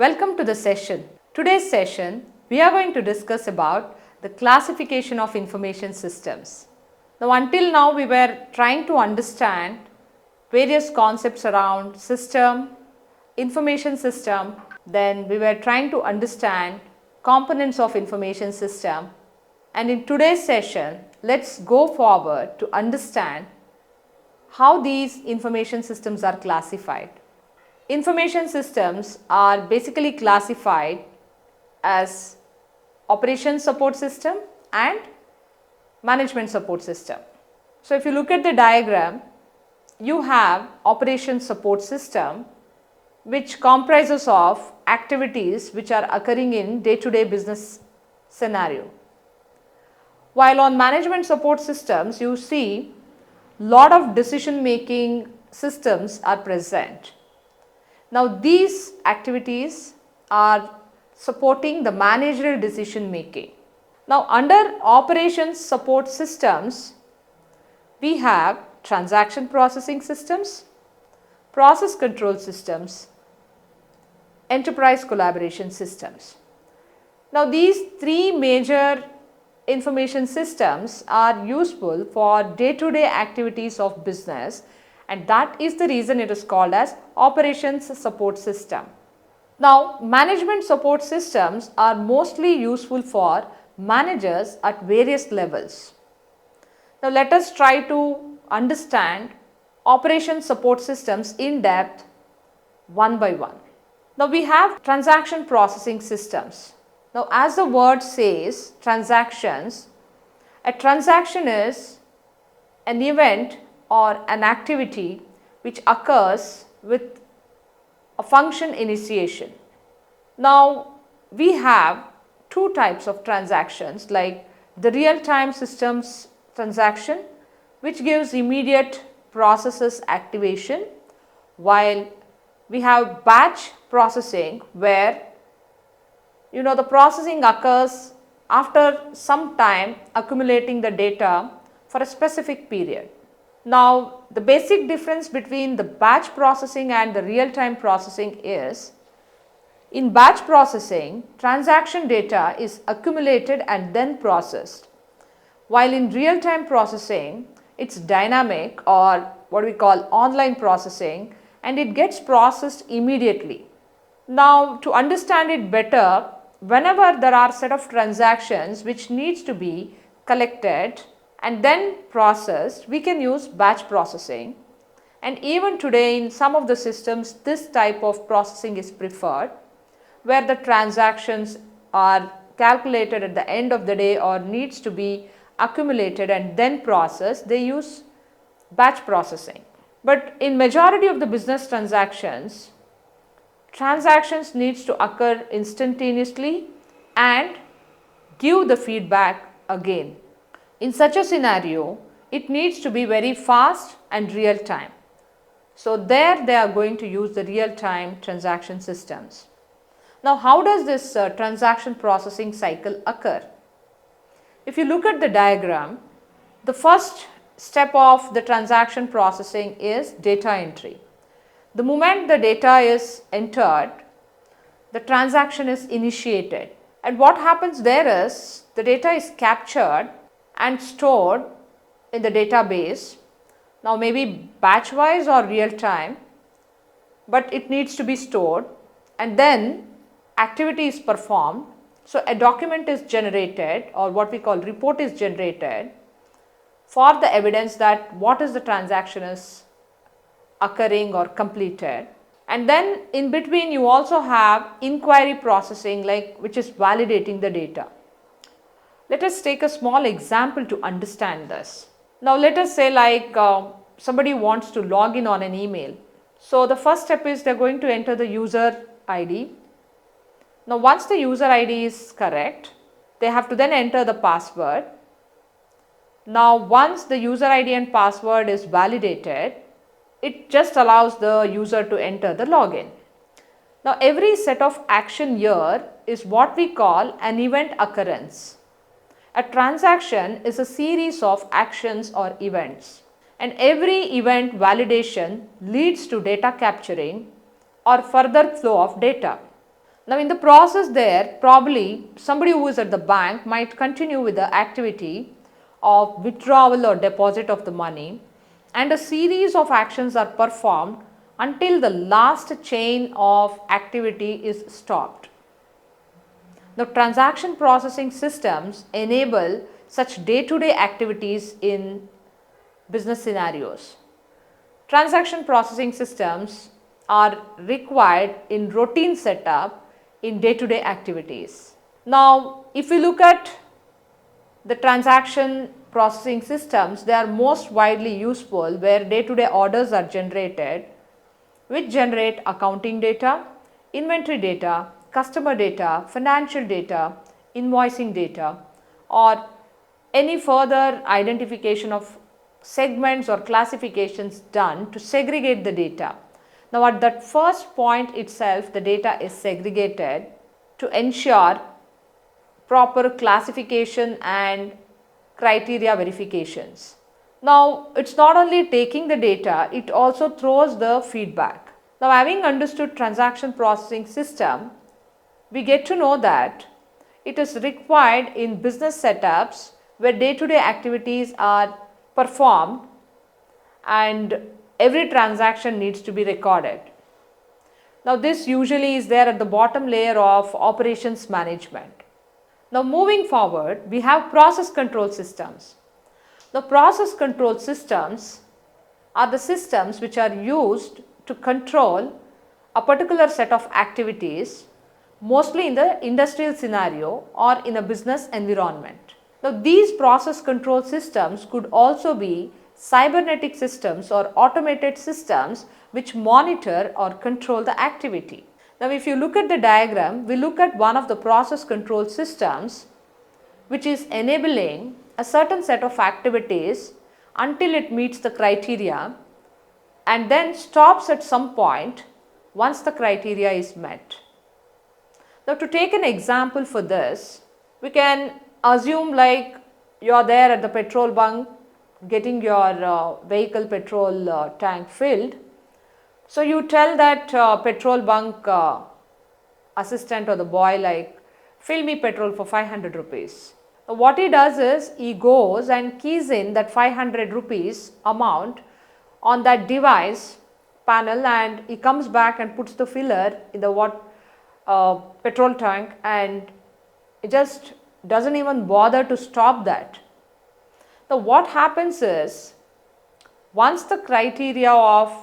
Welcome to the session. Today's session, we are going to discuss about the classification of information systems. Now, until now, we were trying to understand various concepts around system, information system, then we were trying to understand components of information system, and in today's session, let's go forward to understand how these information systems are classified. Information systems are basically classified as operations support system and management support system. So, if you look at the diagram, you have operations support system which comprises of activities which are occurring in day-to-day business scenario. While on management support systems, you see lot of decision making systems are present. Now, these activities are supporting the managerial decision making. Now, under operations support systems, we have transaction processing systems, process control systems, enterprise collaboration systems. Now, these three major information systems are useful for day-to-day activities of business, and that is the reason it is called as operations support system. Now, management support systems are mostly useful for managers at various levels. Now, let us try to understand operations support systems in depth one by one. Now, we have transaction processing systems. Now, as the word says, transactions, a transaction is an event or an activity which occurs with a function initiation. Now, we have two types of transactions, like the real-time systems transaction, which gives immediate processes activation, while we have batch processing where the processing occurs after some time accumulating the data for a specific period. Now, the basic difference between the batch processing and the real-time processing is, in batch processing, transaction data is accumulated and then processed, while in real-time processing, it's dynamic or what we call online processing, and it gets processed immediately. Now, to understand it better, whenever there are set of transactions which needs to be collected and then processed, we can use batch processing, and even today in some of the systems this type of processing is preferred, where the transactions are calculated at the end of the day or needs to be accumulated and then processed, they use batch processing. But in majority of the business transactions needs to occur instantaneously and give the feedback again. In such a scenario, it needs to be very fast and real time. So, there they are going to use the real time transaction systems. Now, how does this transaction processing cycle occur? If you look at the diagram, the first step of the transaction processing is data entry. The moment the data is entered, the transaction is initiated, and what happens there is the data is captured and stored in the database. Now, maybe batch wise or real time, but it needs to be stored, and then activity is performed. So, a document is generated or what we call report is generated for the evidence that what is the transaction is occurring or completed. And then in between you also have inquiry processing, like which is validating the data. Let us take a small example to understand this. Now, let us say like somebody wants to log in on an email. So, the first step is they are going to enter the user ID. Now, once the user ID is correct, they have to then enter the password. Now, once the user ID and password is validated, it just allows the user to enter the login. Now, every set of action here is what we call an event occurrence. A transaction is a series of actions or events, and every event validation leads to data capturing or further flow of data. Now in the process there, probably somebody who is at the bank might continue with the activity of withdrawal or deposit of the money, and a series of actions are performed until the last chain of activity is stopped. The transaction processing systems enable such day-to-day activities in business scenarios. Transaction processing systems are required in routine setup in day-to-day activities. Now, if we look at the transaction processing systems, they are most widely useful where day-to-day orders are generated, which generate accounting data, inventory data, customer data, financial data, invoicing data, or any further identification of segments or classifications done to segregate the data. Now at that first point itself, the data is segregated to ensure proper classification and criteria verifications. Now it's not only taking the data, it also throws the feedback. Now having understood transaction processing system, we get to know that it is required in business setups where day-to-day activities are performed and every transaction needs to be recorded. Now this usually is there at the bottom layer of operations management. Now moving forward, we have process control systems. The process control systems are the systems which are used to control a particular set of activities, mostly in the industrial scenario or in a business environment. Now these process control systems could also be cybernetic systems or automated systems which monitor or control the activity. Now if you look at the diagram, we look at one of the process control systems which is enabling a certain set of activities until it meets the criteria and then stops at some point once the criteria is met. Now to take an example for this, we can assume like you are there at the petrol bunk getting your vehicle petrol tank filled. So you tell that petrol bunk assistant or the boy like, fill me petrol for 500 rupees. What he does is he goes and keys in that 500 rupees amount on that device panel and he comes back and puts the filler in the petrol tank and it just doesn't even bother to stop that. Now what happens is once the criteria of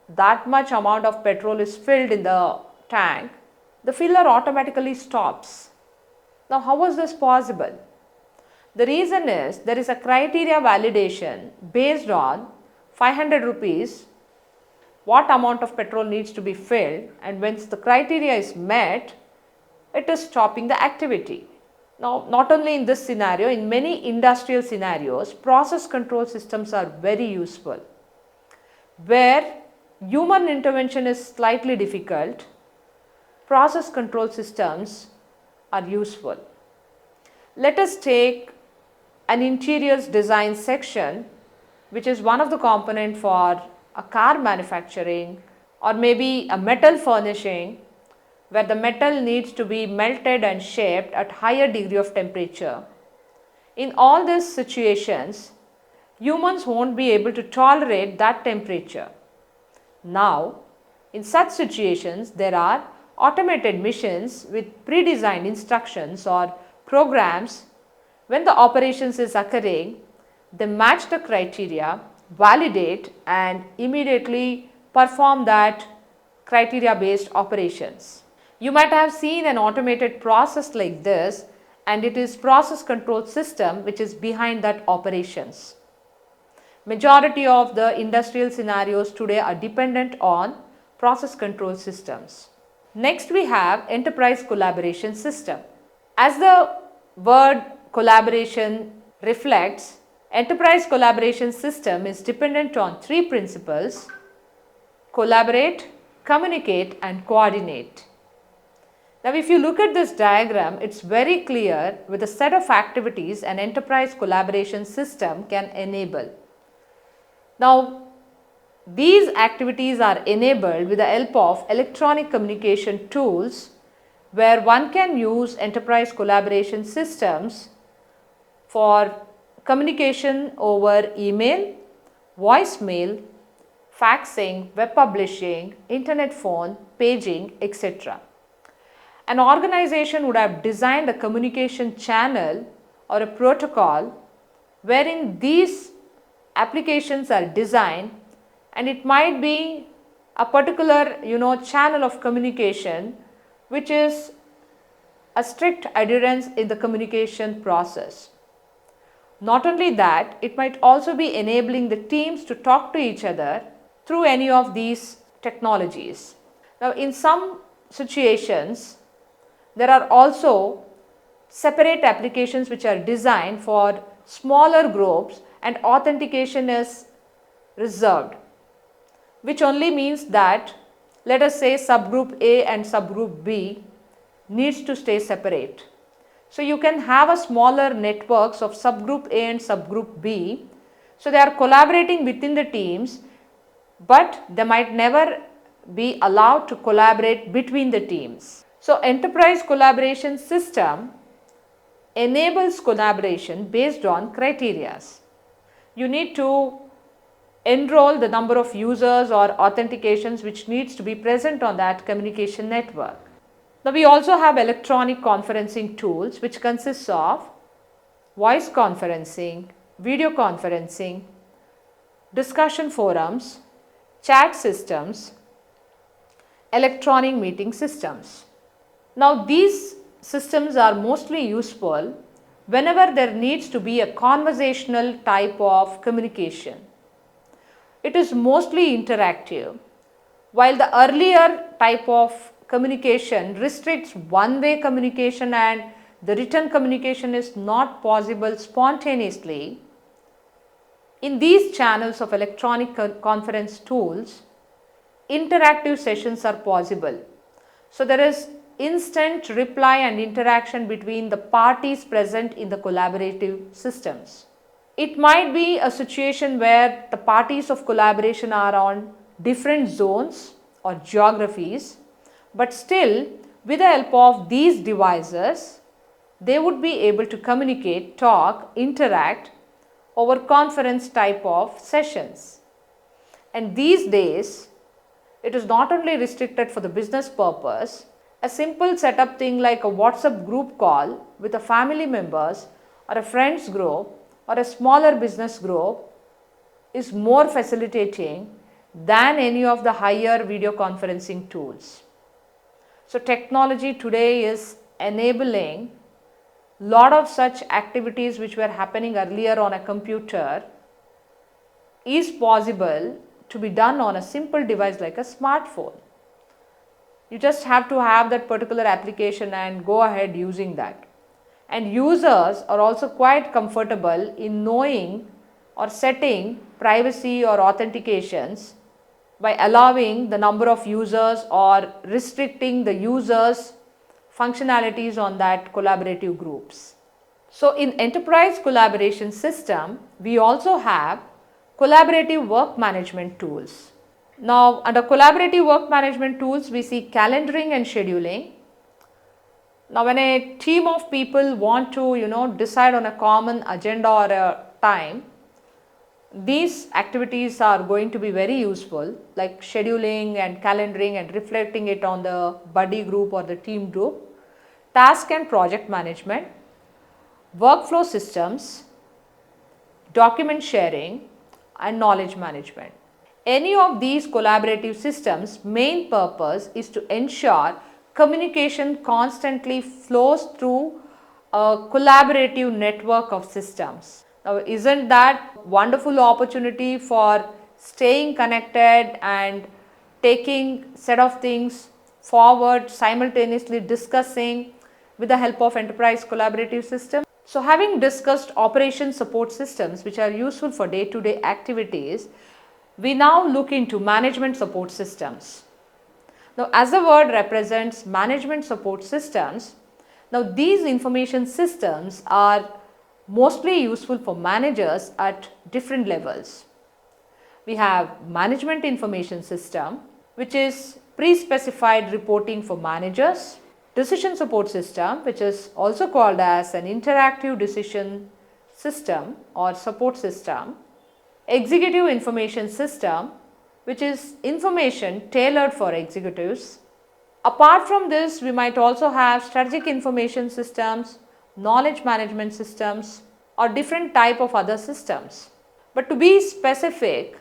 that much amount of petrol is filled in the tank, the filler automatically stops. Now how was this possible? The reason is there is a criteria validation based on 500 rupees what amount of petrol needs to be filled, and once the criteria is met, it is stopping the activity. Now not only in this scenario, in many industrial scenarios, process control systems are very useful. Where human intervention is slightly difficult, process control systems are useful. Let us take an interiors design section which is one of the component for a car manufacturing or maybe a metal furnishing where the metal needs to be melted and shaped at higher degree of temperature. In all these situations, humans won't be able to tolerate that temperature. Now, in such situations, there are automated machines with pre-designed instructions or programs. When the operations is occurring, they match the criteria, validate and immediately perform that criteria based operations. You might have seen an automated process like this, and it is process control system which is behind that operations. Majority of the industrial scenarios today are dependent on process control systems. Next we have enterprise collaboration system. As the word collaboration reflects, enterprise collaboration system is dependent on three principles: collaborate, communicate and coordinate. Now if you look at this diagram, it's very clear with a set of activities an enterprise collaboration system can enable. Now these activities are enabled with the help of electronic communication tools where one can use enterprise collaboration systems for communication over email, voicemail, faxing, web publishing, internet phone, paging, etc. An organization would have designed a communication channel or a protocol wherein these applications are designed, and it might be a particular channel of communication which is a strict adherence in the communication process. Not only that, it might also be enabling the teams to talk to each other through any of these technologies. Now, in some situations, there are also separate applications which are designed for smaller groups and authentication is reserved, which only means that, let us say, subgroup A and subgroup B needs to stay separate. So, you can have a smaller networks of subgroup A and subgroup B. So, they are collaborating within the teams, but they might never be allowed to collaborate between the teams. So, enterprise collaboration system enables collaboration based on criteria. You need to enroll the number of users or authentications which needs to be present on that communication network. Now, we also have electronic conferencing tools which consists of voice conferencing, video conferencing, discussion forums, chat systems, electronic meeting systems. Now, these systems are mostly useful whenever there needs to be a conversational type of communication. It is mostly interactive, while the earlier type of communication restricts one-way communication and the written communication is not possible spontaneously. In these channels of electronic conference tools, interactive sessions are possible. So, there is instant reply and interaction between the parties present in the collaborative systems. It might be a situation where the parties of collaboration are on different zones or geographies, but still with the help of these devices, they would be able to communicate, talk, interact over conference type of sessions. And these days, it is not only restricted for the business purpose. A simple setup thing like a WhatsApp group call with a family members or a friends group or a smaller business group is more facilitating than any of the higher video conferencing tools. So, technology today is enabling lot of such activities which were happening earlier on a computer is possible to be done on a simple device like a smartphone. You just have to have that particular application and go ahead using that. And users are also quite comfortable in knowing or setting privacy or authentications by allowing the number of users or restricting the users' functionalities on that collaborative groups. So, in enterprise collaboration system, we also have collaborative work management tools. Now, under collaborative work management tools, we see calendaring and scheduling. Now, when a team of people want to decide on a common agenda or a time, these activities are going to be very useful, like scheduling and calendaring and reflecting it on the buddy group or the team group, task and project management, workflow systems, document sharing and knowledge management. Any of these collaborative systems' main purpose is to ensure communication constantly flows through a collaborative network of systems. Now, isn't that wonderful opportunity for staying connected and taking set of things forward, simultaneously discussing with the help of enterprise collaborative system? So, having discussed operation support systems which are useful for day-to-day activities, we now look into management support systems. Now, as the word represents management support systems, now these information systems are mostly useful for managers at different levels. We have management information system, which is pre-specified reporting for managers. decision support system, which is also called as an interactive decision system or support system, executive information system, which is information tailored for executives. Apart from this, we might also have strategic information systems, knowledge management systems, or different type of other systems. But to be specific,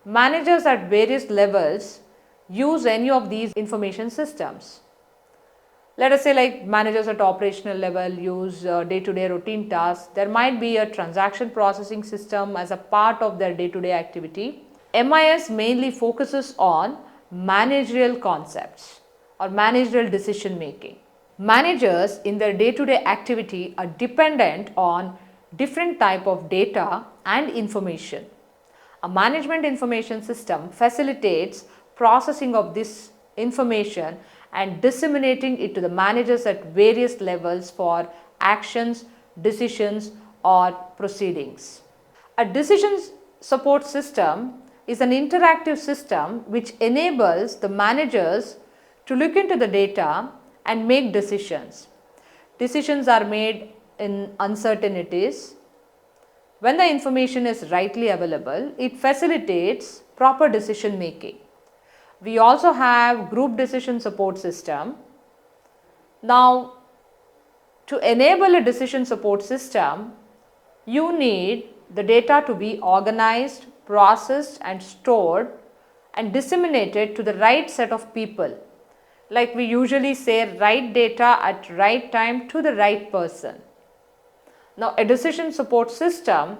managers at various levels use any of these information systems. Let us say like managers at operational level use day-to-day routine tasks. There might be a transaction processing system as a part of their day-to-day activity. MIS mainly focuses on managerial concepts or managerial decision making. Managers in their day-to-day activity are dependent on different type of data and information. A management information system facilitates processing of this information and disseminating it to the managers at various levels for actions, decisions or proceedings. A decision support system is an interactive system which enables the managers to look into the data and make decisions. Decisions are made in uncertainties. When the information is rightly available, it facilitates proper decision making. We also have group decision support system. Now, to enable a decision support system, you need the data to be organized, processed and stored and disseminated to the right set of people. Like we usually say, right data at right time to the right person. Now, a decision support system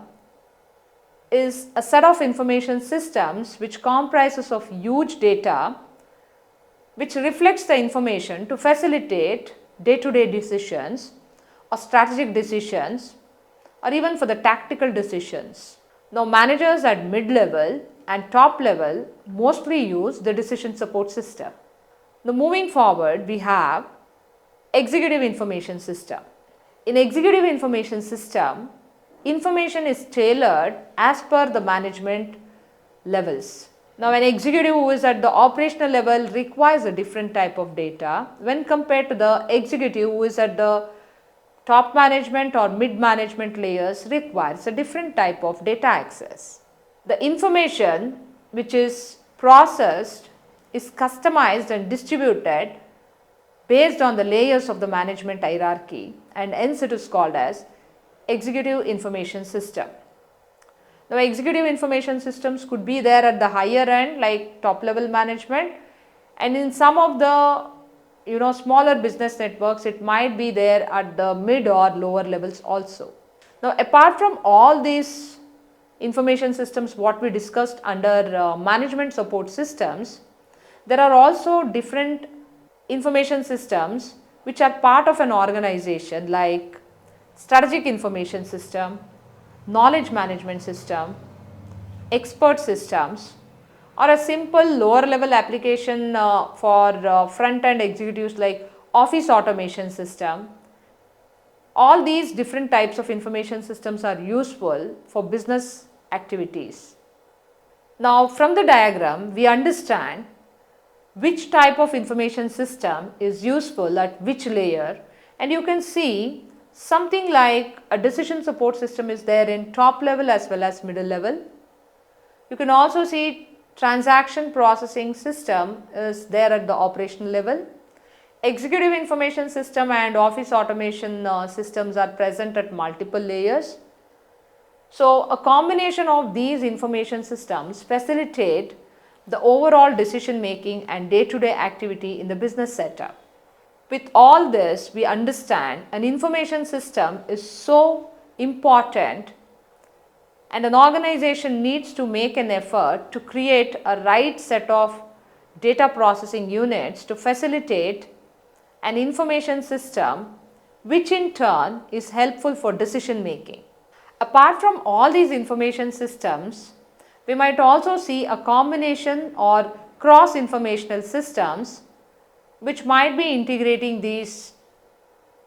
is a set of information systems which comprises of huge data which reflects the information to facilitate day-to-day decisions or strategic decisions or even for the tactical decisions. Now, managers at mid-level and top level mostly use the decision support system. Now, moving forward, we have executive information system. In executive information system, information is tailored as per the management levels. Now, an executive who is at the operational level requires a different type of data when compared to the executive who is at the top management or mid management layers requires a different type of data access. The information which is processed is customized and distributed based on the layers of the management hierarchy, and hence it is called as executive information system. Now, executive information systems could be there at the higher end like top level management, and in some of the smaller business networks it might be there at the mid or lower levels also. Now, apart from all these information systems what we discussed under management support systems, there are also different information systems which are part of an organization like strategic information system, knowledge management system, expert systems, or a simple lower level application for front end executives like office automation system. All these different types of information systems are useful for business activities. Now, from the diagram we understand which type of information system is useful at which layer, and you can see something like a decision support system is there in top level as well as middle level. You can also see transaction processing system is there at the operational level. Executive information system and office automation systems are present at multiple layers. So, a combination of these information systems facilitate the overall decision making and day-to-day activity in the business setup. With all this, we understand an information system is so important and an organization needs to make an effort to create a right set of data processing units to facilitate an information system which in turn is helpful for decision making. Apart from all these information systems, we might also see a combination or cross informational systems which might be integrating these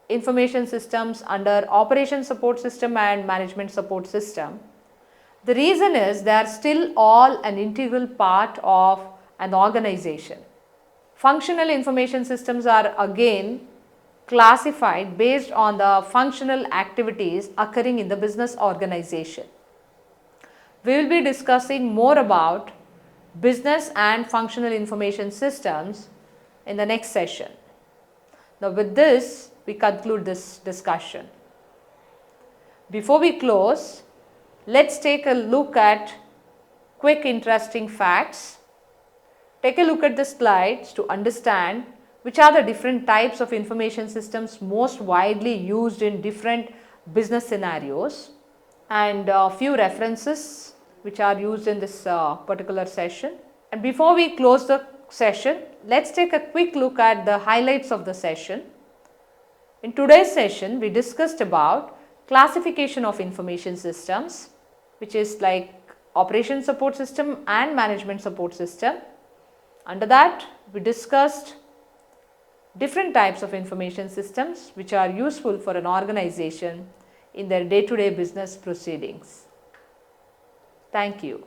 information systems under operation support system and management support system. The reason is they are still all an integral part of an organization. Functional information systems are again classified based on the functional activities occurring in the business organization. We will be discussing more about business and functional information systems in the next session. Now with this, we conclude this discussion. Before we close, let's take a look at quick interesting facts. Take a look at the slides to understand which are the different types of information systems most widely used in different business scenarios, and a few references which are used in this particular session. And before we close the session, let's take a quick look at the highlights of the session. In today's session, we discussed about classification of information systems, which is like operation support system and management support system. Under that, we discussed different types of information systems which are useful for an organization in their day-to-day business proceedings. Thank you.